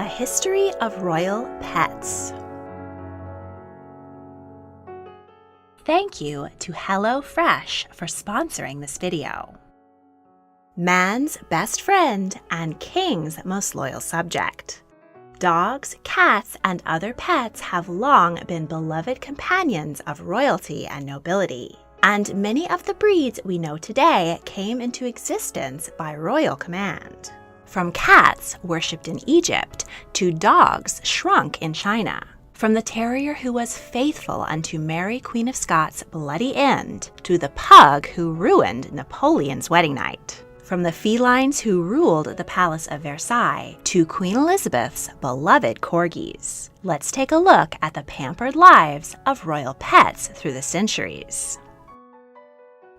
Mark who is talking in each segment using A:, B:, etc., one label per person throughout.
A: A history of royal pets. Thank you to HelloFresh for sponsoring this video. Man's best friend and king's most loyal subject. Dogs, cats, and other pets have long been beloved companions of royalty and nobility, and many of the breeds we know today came into existence by royal command. From cats worshipped in Egypt to dogs shrunk in China. From the terrier who was faithful unto Mary Queen of Scots' bloody end to the pug who ruined Napoleon's wedding night. From the felines who ruled the Palace of Versailles to Queen Elizabeth's beloved corgis. Let's take a look at the pampered lives of royal pets through the centuries.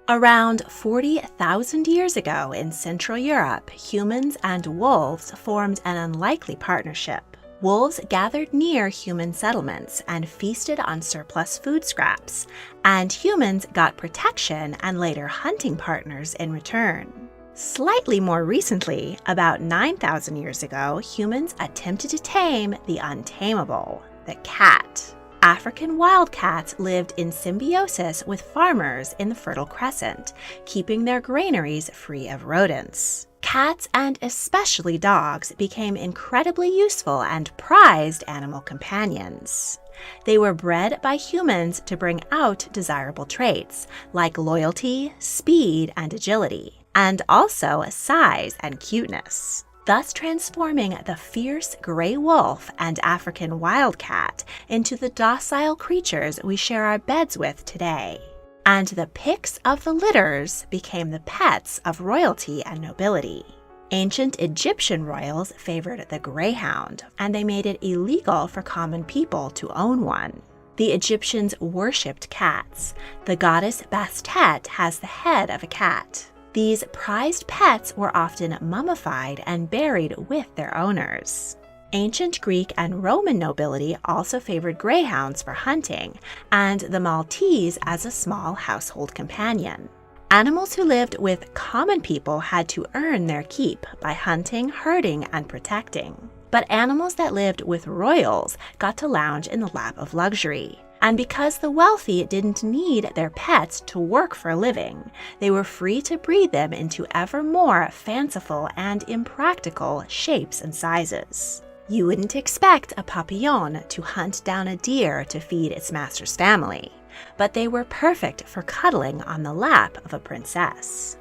A: Around 40,000 years ago in Central Europe, humans and wolves formed an unlikely partnership. Wolves gathered near human settlements and feasted on surplus food scraps, and humans got protection and later hunting partners in return. Slightly more recently, about 9,000 years ago, humans attempted to tame the untamable, the cat. African wildcats lived in symbiosis with farmers in the Fertile Crescent, keeping their granaries free of rodents. Cats, and especially dogs, became incredibly useful and prized animal companions. They were bred by humans to bring out desirable traits like loyalty, speed, and agility, and also size and cuteness, thus transforming the fierce gray wolf and African wildcat into the docile creatures we share our beds with today. And the picks of the litters became the pets of royalty and nobility. Ancient Egyptian royals favored the greyhound, and they made it illegal for common people to own one. The Egyptians worshipped cats. The goddess Bastet has the head of a cat. These prized pets were often mummified and buried with their owners. Ancient Greek and Roman nobility also favored greyhounds for hunting, and the Maltese as a small household companion. Animals who lived with common people had to earn their keep by hunting, herding, and protecting. But animals that lived with royals got to lounge in the lap of luxury. And because the wealthy didn't need their pets to work for a living, they were free to breed them into ever more fanciful and impractical shapes and sizes. You wouldn't expect a papillon to hunt down a deer to feed its master's family, but they were perfect for cuddling on the lap of a princess.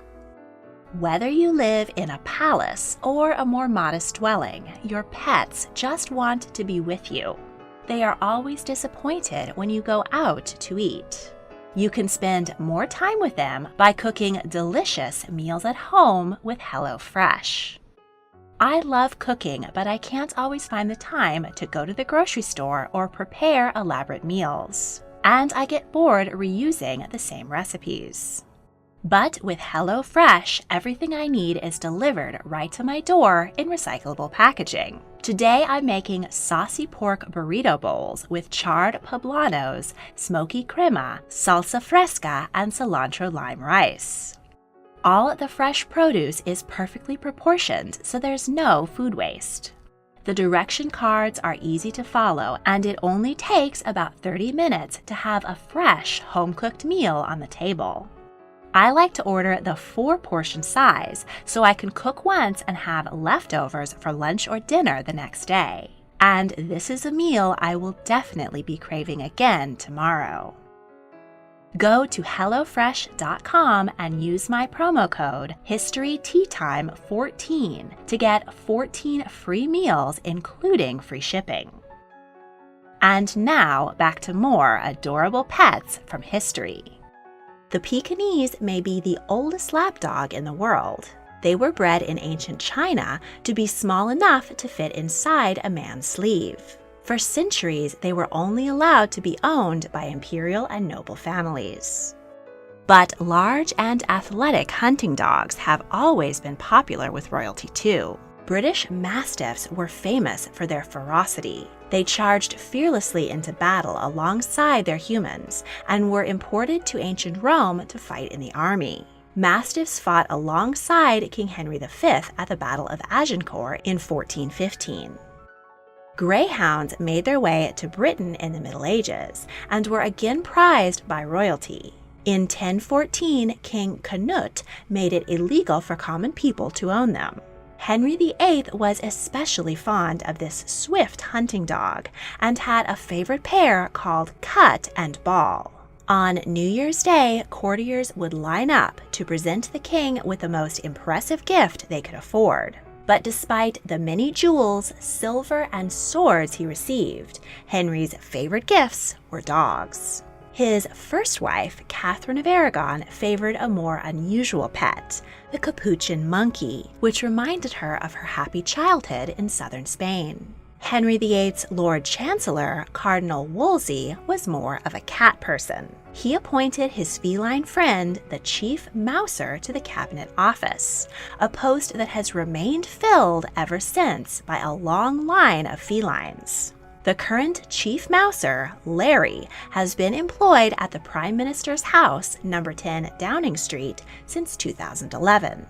A: Whether you live in a palace or a more modest dwelling, your pets just want to be with you. They are always disappointed when you go out to eat. You can spend more time with them by cooking delicious meals at home with HelloFresh. I love cooking, but I can't always find the time to go to the grocery store or prepare elaborate meals. And I get bored reusing the same recipes. But with HelloFresh, everything I need is delivered right to my door in recyclable packaging. Today I'm making saucy pork burrito bowls with charred poblanos, smoky crema, salsa fresca, and cilantro lime rice. All the fresh produce is perfectly proportioned, so there's no food waste. The direction cards are easy to follow, and it only takes about 30 minutes to have a fresh, home-cooked meal on the table. I like to order the 4-portion size so I can cook once and have leftovers for lunch or dinner the next day. And this is a meal I will definitely be craving again tomorrow. Go to HelloFresh.com and use my promo code HistoryTeaTime14 to get 14 free meals, including free shipping. And now, back to more adorable pets from history. The Pekingese may be the oldest lapdog in the world. They were bred in ancient China to be small enough to fit inside a man's sleeve. For centuries, they were only allowed to be owned by imperial and noble families. But large and athletic hunting dogs have always been popular with royalty too. British Mastiffs were famous for their ferocity. They charged fearlessly into battle alongside their humans and were imported to ancient Rome to fight in the army. Mastiffs fought alongside King Henry V at the Battle of Agincourt in 1415. Greyhounds made their way to Britain in the Middle Ages and were again prized by royalty. In 1014, King Canute made it illegal for common people to own them. Henry VIII was especially fond of this swift hunting dog and had a favorite pair called Cut and Ball. On New Year's Day, courtiers would line up to present the king with the most impressive gift they could afford. But despite the many jewels, silver, and swords he received, Henry's favorite gifts were dogs. His first wife, Catherine of Aragon, favored a more unusual pet, the capuchin monkey, which reminded her of her happy childhood in southern Spain. Henry VIII's Lord Chancellor, Cardinal Wolsey, was more of a cat person. He appointed his feline friend, the Chief Mouser, to the Cabinet Office, a post that has remained filled ever since by a long line of felines. The current Chief Mouser, Larry, has been employed at the Prime Minister's house, number 10 Downing Street, since 2011.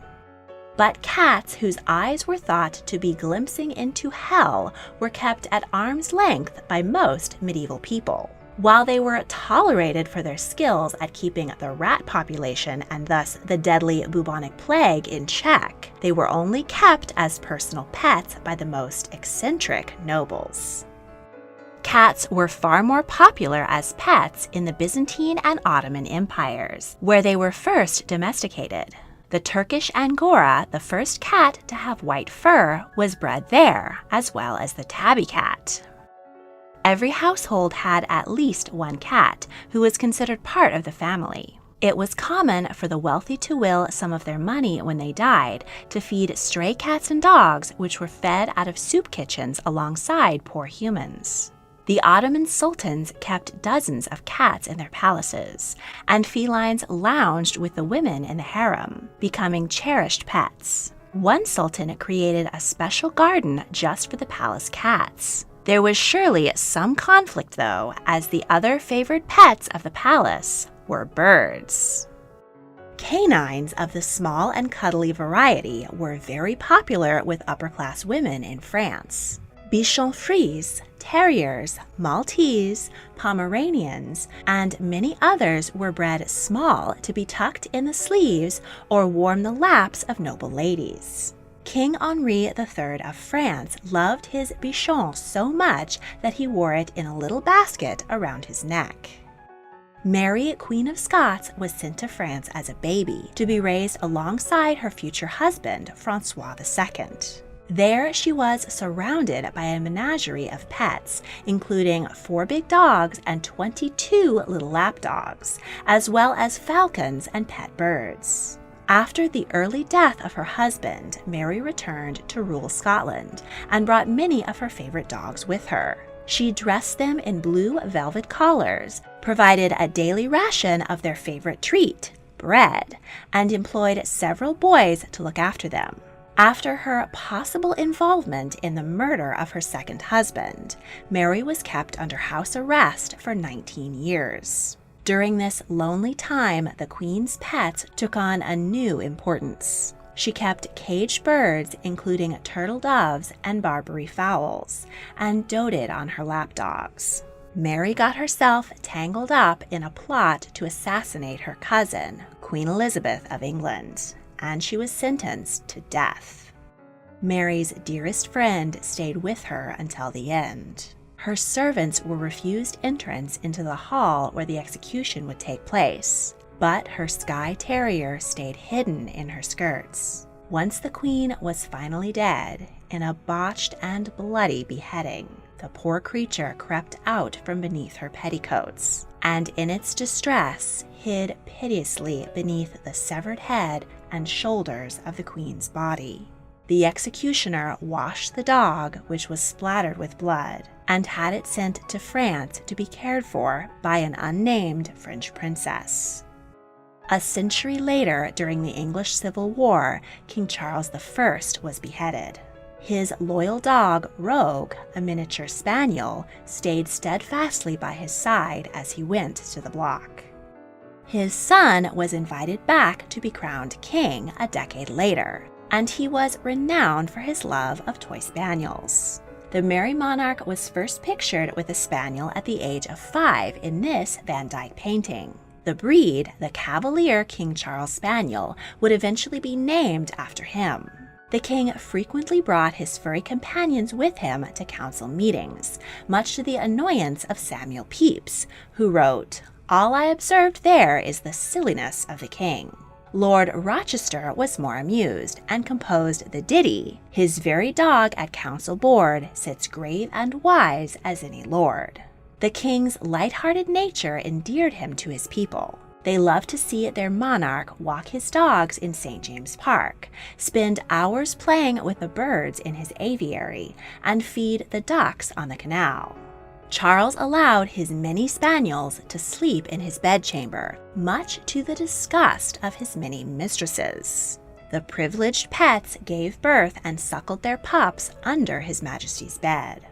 A: But cats whose eyes were thought to be glimpsing into hell were kept at arm's length by most medieval people. While they were tolerated for their skills at keeping the rat population and thus the deadly bubonic plague in check, they were only kept as personal pets by the most eccentric nobles. Cats were far more popular as pets in the Byzantine and Ottoman empires, where they were first domesticated. The Turkish Angora, the first cat to have white fur, was bred there, as well as the tabby cat. Every household had at least one cat, who was considered part of the family. It was common for the wealthy to will some of their money when they died to feed stray cats and dogs, which were fed out of soup kitchens alongside poor humans. The Ottoman sultans kept dozens of cats in their palaces, and felines lounged with the women in the harem, becoming cherished pets. One sultan created a special garden just for the palace cats. There was surely some conflict, though, as the other favored pets of the palace were birds. Canines of the small and cuddly variety were very popular with upper-class women in France. Bichon Frise, Terriers, Maltese, Pomeranians, and many others were bred small to be tucked in the sleeves or warm the laps of noble ladies. King Henri III of France loved his Bichon so much that he wore it in a little basket around his neck. Mary, Queen of Scots, was sent to France as a baby to be raised alongside her future husband, Francois II. There she was surrounded by a menagerie of pets, including 4 big dogs and 22 little lapdogs, as well as falcons and pet birds. After the early death of her husband, Mary returned to rule Scotland and brought many of her favorite dogs with her. She dressed them in blue velvet collars, provided a daily ration of their favorite treat, bread, and employed several boys to look after them. After her possible involvement in the murder of her second husband, Mary was kept under house arrest for 19 years. During this lonely time, the Queen's pets took on a new importance. She kept caged birds, including turtle doves and Barbary fowls, and doted on her lapdogs. Mary got herself tangled up in a plot to assassinate her cousin, Queen Elizabeth of England, and she was sentenced to death. Mary's dearest friend stayed with her until the end. Her servants were refused entrance into the hall where the execution would take place, but her Skye Terrier stayed hidden in her skirts. Once the Queen was finally dead, in a botched and bloody beheading, the poor creature crept out from beneath her petticoats, and in its distress hid piteously beneath the severed head and shoulders of the Queen's body. The executioner washed the dog, which was splattered with blood, and had it sent to France to be cared for by an unnamed French princess. A century later, during the English Civil War, King Charles I was beheaded. His loyal dog, Rogue, a miniature spaniel, stayed steadfastly by his side as he went to the block. His son was invited back to be crowned king a decade later, and he was renowned for his love of toy spaniels. The merry monarch was first pictured with a spaniel at the age of 5 in this Van Dyck painting. The breed, the Cavalier King Charles Spaniel, would eventually be named after him. The king frequently brought his furry companions with him to council meetings, much to the annoyance of Samuel Pepys, who wrote, "All I observed there is the silliness of the king." Lord Rochester was more amused and composed the ditty, "His very dog at council board sits grave and wise as any lord." The king's light-hearted nature endeared him to his people. They loved to see their monarch walk his dogs in St. James Park, spend hours playing with the birds in his aviary, and feed the ducks on the canal. Charles allowed his many spaniels to sleep in his bedchamber, much to the disgust of his many mistresses. The privileged pets gave birth and suckled their pups under His Majesty's bed.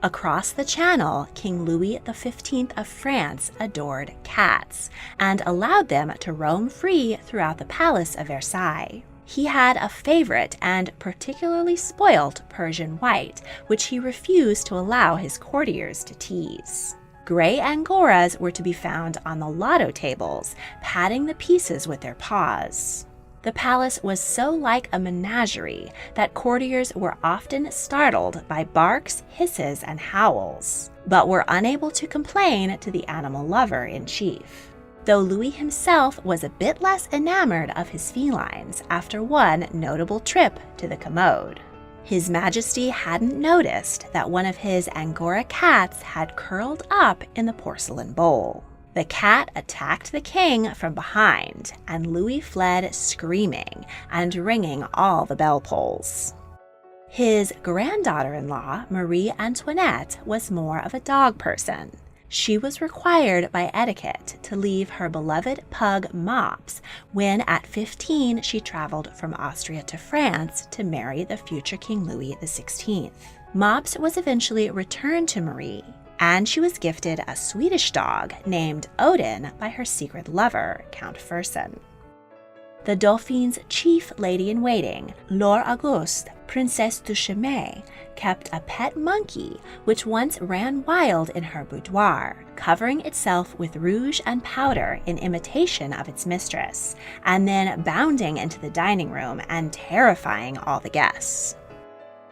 A: Across the Channel, King Louis XV of France adored cats and allowed them to roam free throughout the Palace of Versailles. He had a favorite and particularly spoilt Persian white, which he refused to allow his courtiers to tease. Gray Angoras were to be found on the lotto tables, patting the pieces with their paws. The palace was so like a menagerie that courtiers were often startled by barks, hisses, and howls, but were unable to complain to the animal lover-in-chief. Though Louis himself was a bit less enamored of his felines after one notable trip to the commode. His Majesty hadn't noticed that one of his Angora cats had curled up in the porcelain bowl. The cat attacked the king from behind, and Louis fled screaming and ringing all the bell pulls. His granddaughter-in-law, Marie Antoinette, was more of a dog person. She was required by etiquette to leave her beloved pug Mops when at 15 she traveled from Austria to France to marry the future King Louis XVI. Mops was eventually returned to Marie, and she was gifted a Swedish dog named Odin by her secret lover, Count Fersen. The Dauphine's chief lady-in-waiting, Laure Auguste, Princesse du Chimay, kept a pet monkey which once ran wild in her boudoir, covering itself with rouge and powder in imitation of its mistress, and then bounding into the dining room and terrifying all the guests.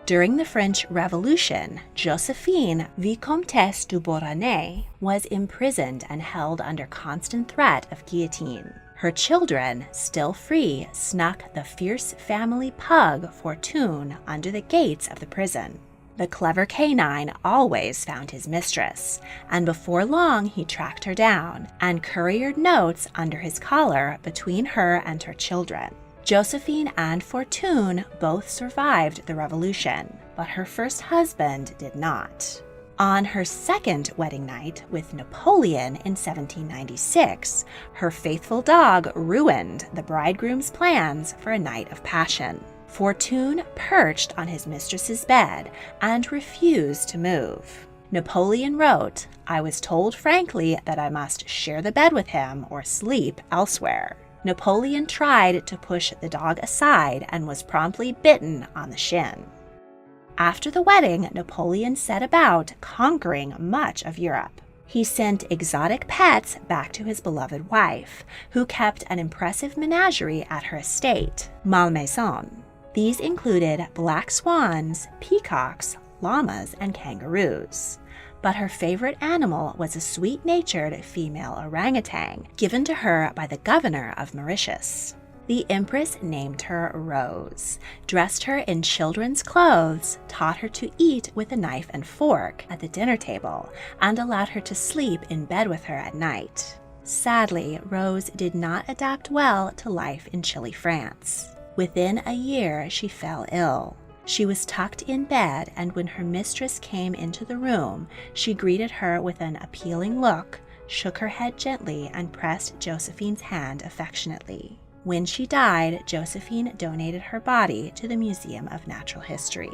A: During the French Revolution, Josephine, Vicomtesse du Beauharnais, was imprisoned and held under constant threat of guillotine. Her children, still free, snuck the fierce family pug Fortune under the gates of the prison. The clever canine always found his mistress, and before long he tracked her down and couriered notes under his collar between her and her children. Josephine and Fortune both survived the revolution, but her first husband did not. On her second wedding night with Napoleon in 1796, her faithful dog ruined the bridegroom's plans for a night of passion. Fortune perched on his mistress's bed and refused to move. Napoleon wrote, "I was told frankly that I must share the bed with him or sleep elsewhere." Napoleon tried to push the dog aside and was promptly bitten on the shin. After the wedding, Napoleon set about conquering much of Europe. He sent exotic pets back to his beloved wife, who kept an impressive menagerie at her estate, Malmaison. These included black swans, peacocks, llamas, and kangaroos. But her favorite animal was a sweet-natured female orangutan given to her by the governor of Mauritius. The empress named her Rose, dressed her in children's clothes, taught her to eat with a knife and fork at the dinner table, and allowed her to sleep in bed with her at night. Sadly, Rose did not adapt well to life in chilly France. Within a year, she fell ill. She was tucked in bed, and when her mistress came into the room, she greeted her with an appealing look, shook her head gently, and pressed Josephine's hand affectionately. When she died, Josephine donated her body to the Museum of Natural History.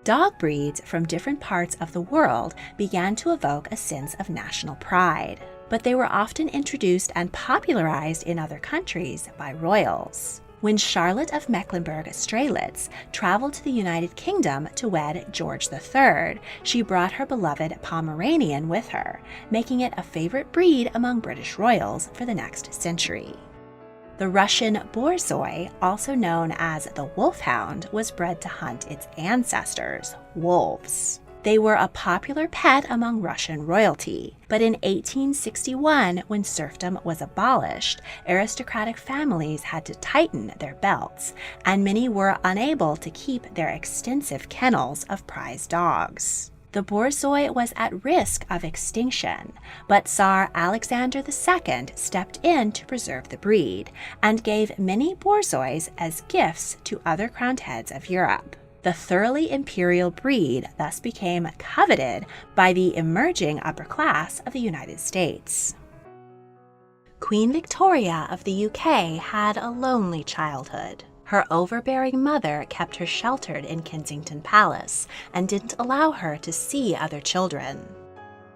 A: Dog breeds from different parts of the world began to evoke a sense of national pride, but they were often introduced and popularized in other countries by royals. When Charlotte of Mecklenburg-Strelitz traveled to the United Kingdom to wed George III, she brought her beloved Pomeranian with her, making it a favorite breed among British royals for the next century. The Russian Borzoi, also known as the wolfhound, was bred to hunt its ancestors, wolves. They were a popular pet among Russian royalty, but in 1861, when serfdom was abolished, aristocratic families had to tighten their belts, and many were unable to keep their extensive kennels of prize dogs. The Borzoi was at risk of extinction, but Tsar Alexander II stepped in to preserve the breed and gave many Borzois as gifts to other crowned heads of Europe. The thoroughly imperial breed thus became coveted by the emerging upper class of the United States. Queen Victoria of the UK had a lonely childhood. Her overbearing mother kept her sheltered in Kensington Palace and didn't allow her to see other children.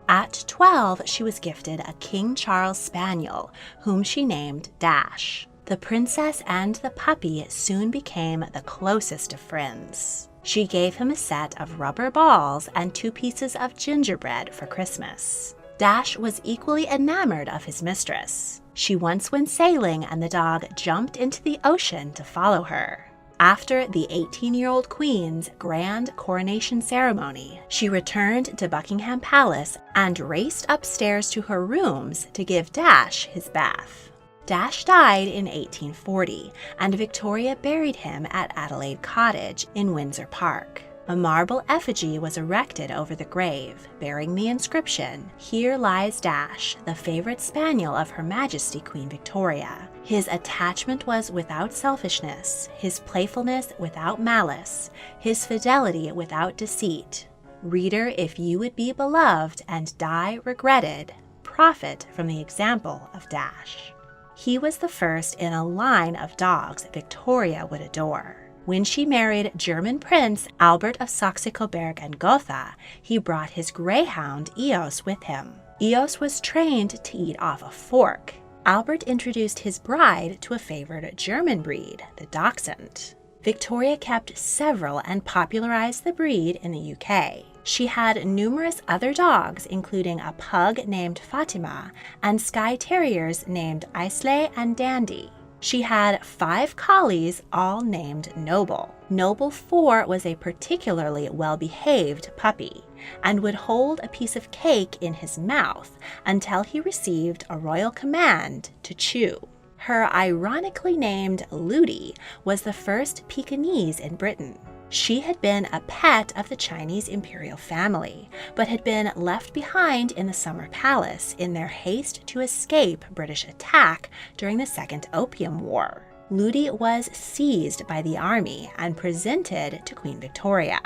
A: At 12, she was gifted a King Charles Spaniel, whom she named Dash. The princess and the puppy soon became the closest of friends. She gave him a set of rubber balls and 2 pieces of gingerbread for Christmas. Dash was equally enamored of his mistress. She once went sailing and the dog jumped into the ocean to follow her. After the 18-year-old queen's grand coronation ceremony, she returned to Buckingham Palace and raced upstairs to her rooms to give Dash his bath. Dash died in 1840, and Victoria buried him at Adelaide Cottage in Windsor Park. A marble effigy was erected over the grave, bearing the inscription, "Here lies Dash, the favorite spaniel of Her Majesty Queen Victoria. His attachment was without selfishness, his playfulness without malice, his fidelity without deceit. Reader, if you would be beloved and die regretted, profit from the example of Dash." He was the first in a line of dogs Victoria would adore. When she married German Prince Albert of Saxe-Coburg and Gotha, he brought his greyhound Eos with him. Eos was trained to eat off a fork. Albert introduced his bride to a favored German breed, the Dachshund. Victoria kept several and popularized the breed in the UK. She had numerous other dogs, including a pug named Fatima and Skye Terriers named Islay and Dandy. She had 5 collies, all named Noble. Noble 4 was a particularly well-behaved puppy and would hold a piece of cake in his mouth until he received a royal command to chew. Her ironically named Ludi was the first Pekingese in Britain. She had been a pet of the Chinese imperial family, but had been left behind in the Summer Palace in their haste to escape British attack during the Second Opium War. Ludi was seized by the army and presented to Queen Victoria.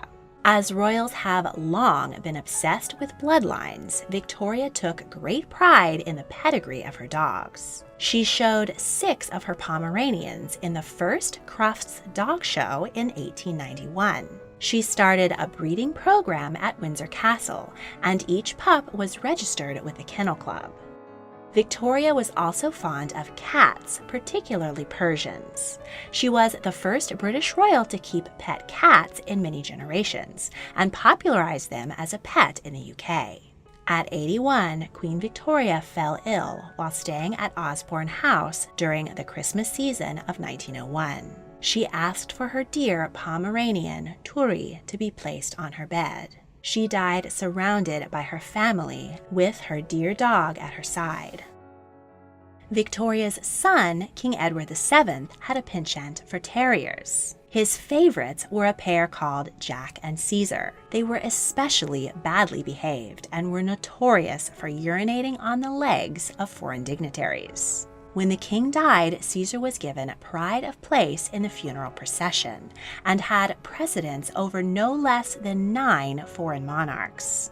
A: As royals have long been obsessed with bloodlines, Victoria took great pride in the pedigree of her dogs. She showed 6 of her Pomeranians in the first Crufts Dog Show in 1891. She started a breeding program at Windsor Castle, and each pup was registered with the Kennel Club. Victoria was also fond of cats, particularly Persians. She was the first British royal to keep pet cats in many generations, and popularized them as a pet in the UK. At 81, Queen Victoria fell ill while staying at Osborne House during the Christmas season of 1901. She asked for her dear Pomeranian, Turi, to be placed on her bed. She died surrounded by her family, with her dear dog at her side. Victoria's son, King Edward VII, had a penchant for terriers. His favorites were a pair called Jack and Caesar. They were especially badly behaved and were notorious for urinating on the legs of foreign dignitaries. When the king died, Caesar was given pride of place in the funeral procession and had precedence over no less than 9 foreign monarchs.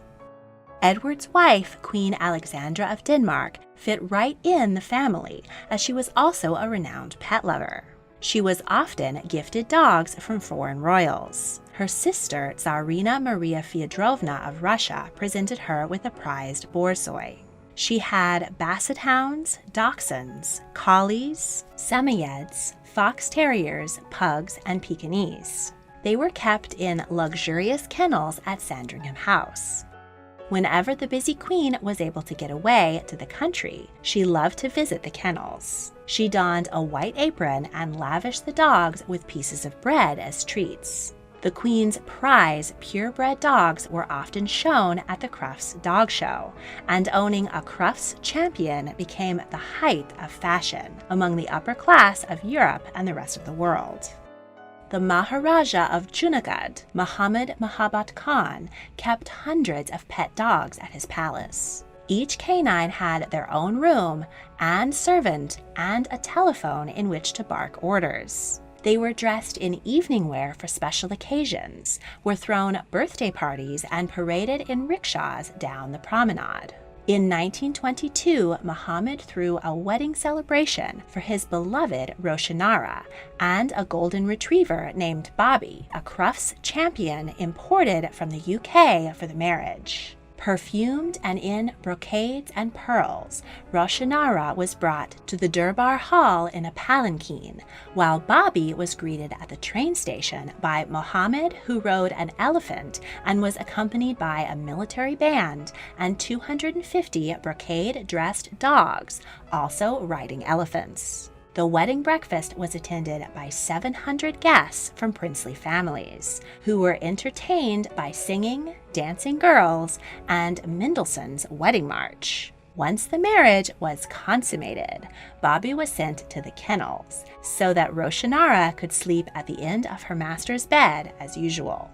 A: Edward's wife, Queen Alexandra of Denmark, fit right in the family, as she was also a renowned pet lover. She was often gifted dogs from foreign royals. Her sister, Tsarina Maria Fyodrovna of Russia, presented her with a prized Borzoi. She had basset hounds, dachshunds, collies, samoyeds, fox terriers, pugs, and Pekingese. They were kept in luxurious kennels at Sandringham House. Whenever the busy queen was able to get away to the country, she loved to visit the kennels. She donned a white apron and lavished the dogs with pieces of bread as treats. The queen's prize purebred dogs were often shown at the Crufts Dog Show, and owning a Crufts champion became the height of fashion among the upper class of Europe and the rest of the world. The Maharaja of Junagadh, Muhammad Mahabat Khan, kept hundreds of pet dogs at his palace. Each canine had their own room and servant and a telephone in which to bark orders. They were dressed in evening wear for special occasions, were thrown birthday parties, and paraded in rickshaws down the promenade. In 1922, Muhammad threw a wedding celebration for his beloved Roshanara and a golden retriever named Bobby, a Crufts champion imported from the UK for the marriage. Perfumed and in brocades and pearls, Roshanara was brought to the Durbar Hall in a palanquin, while Bobby was greeted at the train station by Muhammad, who rode an elephant and was accompanied by a military band and 250 brocade-dressed dogs, also riding elephants. The wedding breakfast was attended by 700 guests from princely families, who were entertained by singing, dancing girls, and Mendelssohn's Wedding March. Once the marriage was consummated, Bobby was sent to the kennels so that Roshanara could sleep at the end of her master's bed as usual.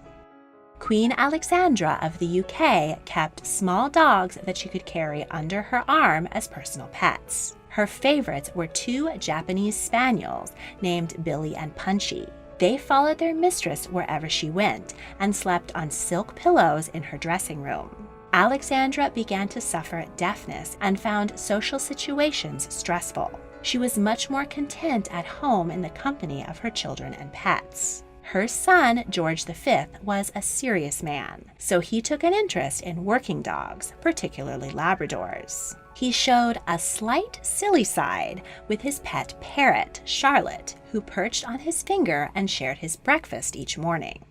A: Queen Alexandra of the UK kept small dogs that she could carry under her arm as personal pets. Her favorites were two Japanese spaniels named Billy and Punchy. They followed their mistress wherever she went and slept on silk pillows in her dressing room. Alexandra began to suffer deafness and found social situations stressful. She was much more content at home in the company of her children and pets. Her son, George V, was a serious man, so he took an interest in working dogs, particularly Labradors. He showed a slight silly side with his pet parrot, Charlotte, who perched on his finger and shared his breakfast each morning.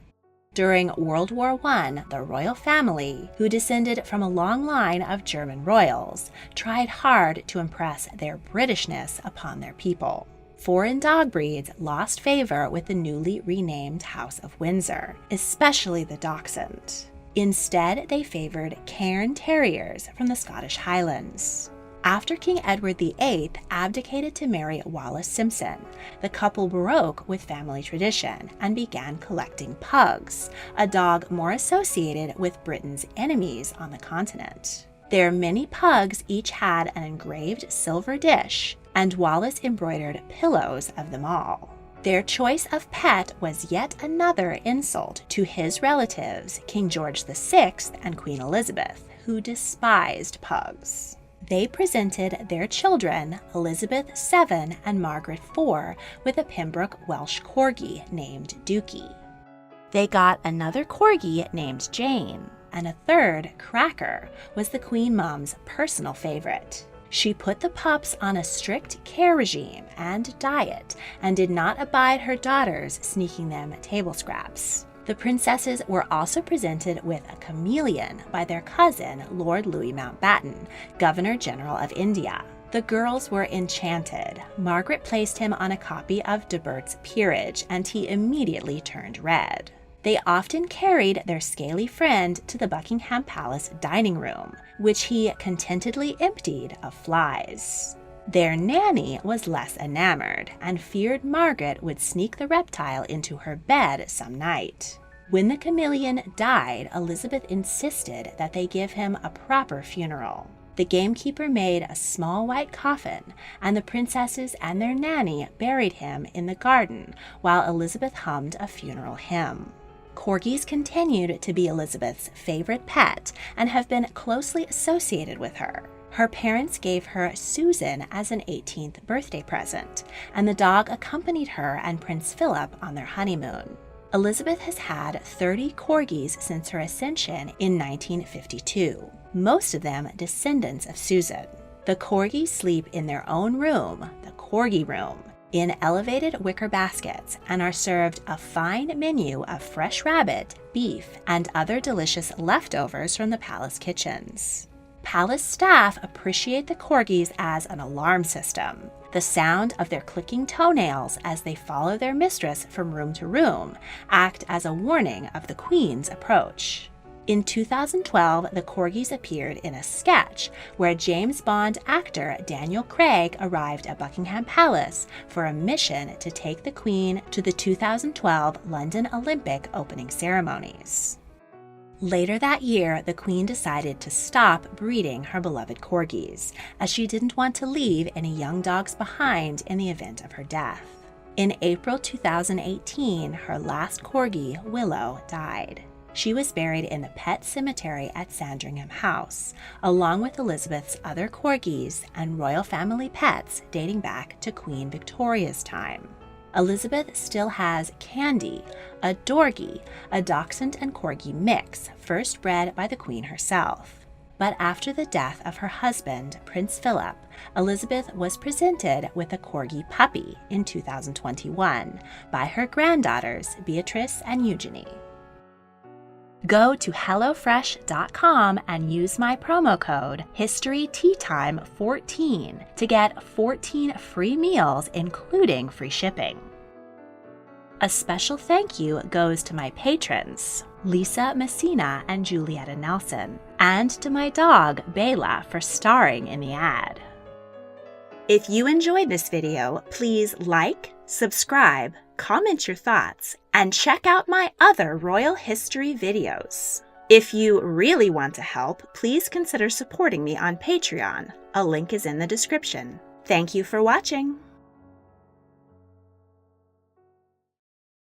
A: During World War I, the royal family, who descended from a long line of German royals, tried hard to impress their Britishness upon their people. Foreign dog breeds lost favor with the newly renamed House of Windsor, especially the Dachshund. Instead, they favored Cairn Terriers from the Scottish Highlands. After King Edward VIII abdicated to marry Wallis Simpson, the couple broke with family tradition and began collecting pugs, a dog more associated with Britain's enemies on the continent. Their many pugs each had an engraved silver dish, and Wallis embroidered pillows of them all. Their choice of pet was yet another insult to his relatives, King George VI and Queen Elizabeth, who despised pugs. They presented their children, Elizabeth VII and Margaret IV, with a Pembroke Welsh corgi named Dookie. They got another corgi named Jane, and a third, Cracker, was the Queen Mom's personal favorite. She put the pups on a strict care regime and diet and did not abide her daughters sneaking them table scraps. The princesses were also presented with a chameleon by their cousin, Lord Louis Mountbatten, Governor General of India. The girls were enchanted. Margaret placed him on a copy of de Burgh's Peerage, and he immediately turned red. They often carried their scaly friend to the Buckingham Palace dining room, which he contentedly emptied of flies. Their nanny was less enamored and feared Margaret would sneak the reptile into her bed some night. When the chameleon died, Elizabeth insisted that they give him a proper funeral. The gamekeeper made a small white coffin, and the princesses and their nanny buried him in the garden while Elizabeth hummed a funeral hymn. Corgis continued to be Elizabeth's favorite pet and have been closely associated with her. Her parents gave her Susan as an 18th birthday present, and the dog accompanied her and Prince Philip on their honeymoon. Elizabeth has had 30 corgis since her ascension in 1952. most of them descendants of Susan. The corgis sleep in their own room, the corgi room, in elevated wicker baskets and are served a fine menu of fresh rabbit, beef, and other delicious leftovers from the palace kitchens. Palace staff appreciate the corgis as an alarm system. The sound of their clicking toenails as they follow their mistress from room to room act as a warning of the queen's approach. In 2012, the corgis appeared in a sketch where James Bond actor Daniel Craig arrived at Buckingham Palace for a mission to take the Queen to the 2012 London Olympic opening ceremonies. Later that year, the Queen decided to stop breeding her beloved corgis, as she didn't want to leave any young dogs behind in the event of her death. In April 2018, her last corgi, Willow, died. She was buried in the pet cemetery at Sandringham House, along with Elizabeth's other corgis and royal family pets dating back to Queen Victoria's time. Elizabeth still has Candy, a Dorgie, a Dachshund and Corgi mix, first bred by the Queen herself. But after the death of her husband, Prince Philip, Elizabeth was presented with a Corgi puppy in 2021 by her granddaughters, Beatrice and Eugenie. Go to HelloFresh.com and use my promo code HistoryTeaTime14 to get 14 free meals, including free shipping. A special thank you goes to my patrons, Lisa Messina and Julietta Nelson, and to my dog, Bela, for starring in the ad. If you enjoyed this video, please like, subscribe, comment your thoughts, and check out my other royal history videos. If you really want to help, please consider supporting me on Patreon. A link is in the description. Thank you for watching.